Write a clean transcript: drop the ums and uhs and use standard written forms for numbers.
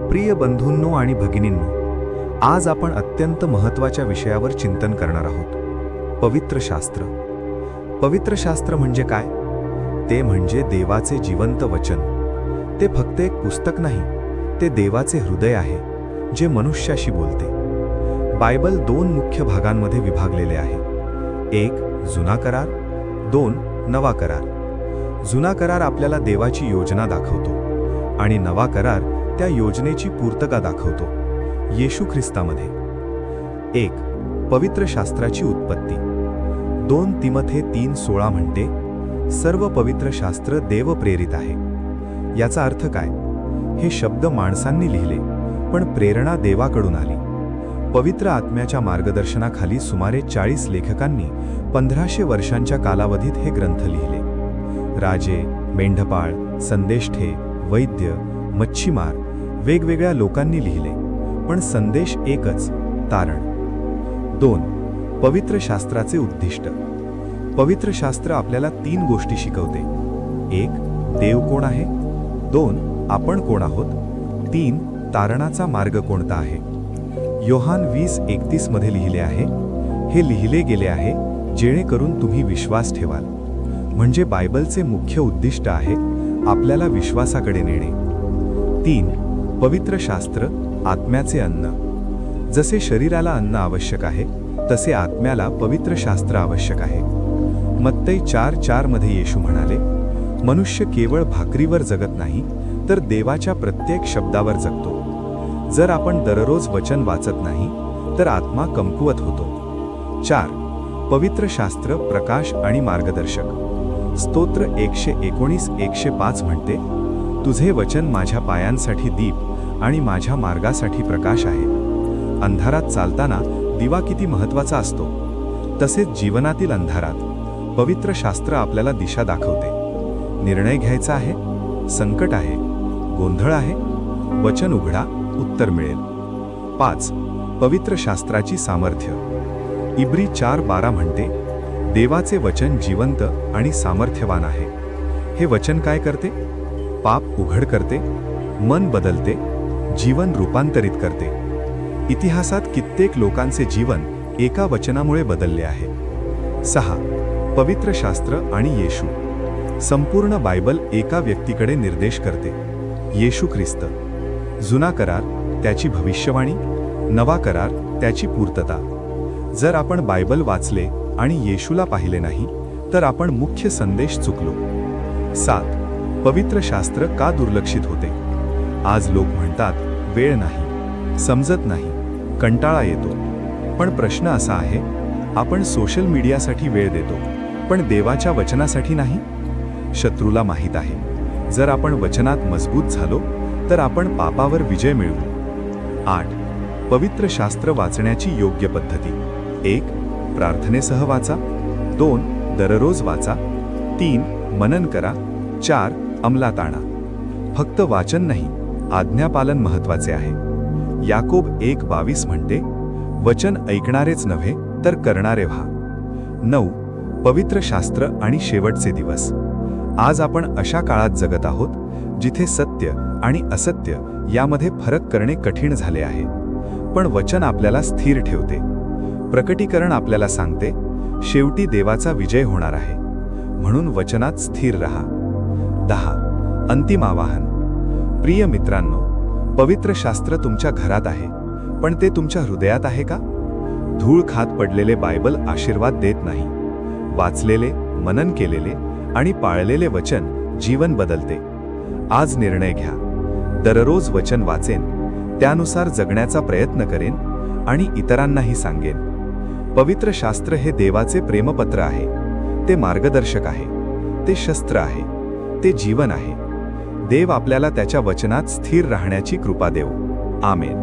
प्रिय बंधूंनो आणि भगिनींनो, आज आपण अत्यंत महत्त्वाच्या विषयावर चिंतन करणार आहोत. पवित्र शास्त्र. पवित्र शास्त्र म्हणजे काय? ते म्हणजे देवाचे जिवंत वचन. ते फक्त एक पुस्तक नाही, ते देवाचे हृदय आहे, जे मनुष्याशी बोलते. बायबल 2 मुख्य भागांमध्ये विभागलेले आहे. 1 जुना करार, 2 नवा करार. जुना करार आपल्याला देवाची योजना दाखवतो आणि नवा करार त्या योजनेची पूर्तता दाखवतो येशू ख्रिस्तामध्ये. 1 पवित्र शास्त्राची उत्पत्ती. 2 तिमोथेय 3:16 म्हणते, सर्व पवित्र शास्त्र देवप्रेरित आहे. याचा अर्थ काय? हे शब्द माणसांनी लिहिले, पण प्रेरणा देवाकडून आली. पवित्र आत्म्याच्या मार्गदर्शनाखाली सुमारे 40 लेखकांनी 1500 वर्षांच्या कालावधीत हे ग्रंथ लिहिले. राजे, मेंढपाळ, संदेष्टे, वैद्य, मच्छीमार वेगवेगळ्या लोकांनी लिहिले, पण संदेश एकच, तारण. 2 पवित्र शास्त्राचे उद्दिष्ट. पवित्र शास्त्र आपल्याला 3 गोष्टी शिकवते. 1 देव कोण आहे, 2 आपण कोण आहोत, 3 तारणाचा मार्ग कोणता आहे. योहान 20:31 मध्ये लिहिले आहे, हे लिहिले गेले आहे जेणेकरून तुम्ही विश्वास ठेवाल. म्हणजे बायबलचे मुख्य उद्दिष्ट आहे आपल्याला विश्वासाकडे नेणे. 3 पवित्र शास्त्र आत्म्याचे अन्न. जसे शरीराला अन्न आवश्यक आहे, तसे आत्म्याला पवित्र शास्त्र आवश्यक आहे. मत्तई 4:4 मध्ये येशू म्हणाले, मनुष्य केवळ भाकरीवर जगत नाही, तर देवाच्या प्रत्येक शब्दावर जगतो. जर आपण दररोज वचन वाचत नाही, तर आत्मा कमकुवत होतो. 4 पवित्र शास्त्र प्रकाश आणि मार्गदर्शक. स्तोत्र 119:105 म्हणते, तुझे वचन माझ्या पायांसाठी दीप आणि माझ्या मार्गासाठी प्रकाश आहे. अंधारात चालताना दिवा किती महत्त्वाचा असतो, तसेच जीवनातील अंधारात पवित्र शास्त्र आपल्याला दिशा दाखवते. निर्णय घ्यायचा आहे, संकट आहे, गोंधळ आहे, वचन उघडा, उत्तर मिळेल. 5 पवित्र शास्त्राची सामर्थ्य. इब्री 4:12 म्हणते, देवाचे वचन जिवंत आणि सामर्थ्यवान आहे. हे वचन काय करते? पाप उघड करते, मन बदलते, जीवन रूपांतरित करते. इतिहासात कित्येक लोकांचे जीवन एका वचनामुळे बदलले आहे. 6 पवित्र शास्त्र आणि येशू. संपूर्ण बायबल एका व्यक्तीकडे निर्देश करते, येशू ख्रिस्त. जुना करार त्याची भविष्यवाणी, नवा करार त्याची पूर्तता. जर आपण बायबल वाचले आणि येशूला पाहिले नाही, तर आपण मुख्य संदेश चुकलो. 7 पवित्र शास्त्र का दुर्लक्षित होते? आज लोक म्हणतात, वेळ नाही, समजत नाही, कंटाळा येतो. पण प्रश्न असा आहे, आपण सोशल मीडियासाठी वेळ देतो, पण देवाच्या वचनासाठी नाही? शत्रूला माहीत आहे, जर आपण वचनात मजबूत झालो, तर आपण पापावर विजय मिळवू. 8 पवित्र शास्त्र वाचण्याची योग्य पद्धती. 1 प्रार्थनेसह वाचा, 2 दररोज वाचा, 3 मनन करा, 4 अंमलात आणा. फक्त वाचन नाही, आज्ञापालन महत्त्वाचे आहे. याकोब 1:22 म्हणते, वचन ऐकणारेच नव्हे तर करणारे व्हा. 9 पवित्र शास्त्र आणि शेवटचे दिवस. आज आपण अशा काळात जगत आहोत जिथे सत्य आणि असत्य यामध्ये फरक करणे कठीण झाले आहे. पण वचन आपल्याला स्थिर ठेवते. प्रकटीकरण आपल्याला सांगते, शेवटी देवाचा विजय होणार आहे. म्हणून वचनात स्थिर रहा. 10 अंतिम आवाहन. प्रिय मित्रांनो, पवित्र शास्त्र तुमच्या घरात आहे, पण ते तुमच्या हृदयात आहे का? धूळ खात पडलेले बायबल आशीर्वाद देत नाही. वाचलेले, मनन केलेले आणि पाळलेले वचन जीवन बदलते. आज निर्णय घ्या. दररोज वचन वाचेन, त्यानुसार जगण्याचा प्रयत्न करेन आणि इतरांनाही सांगेन. पवित्र शास्त्र हे देवाचे प्रेमपत्र आहे. ते मार्गदर्शक आहे, ते शस्त्र आहे, ते जीवन आहे. देव आपल्याला त्याच्या वचनात स्थिर राहण्याची कृपा देवो. आमेन.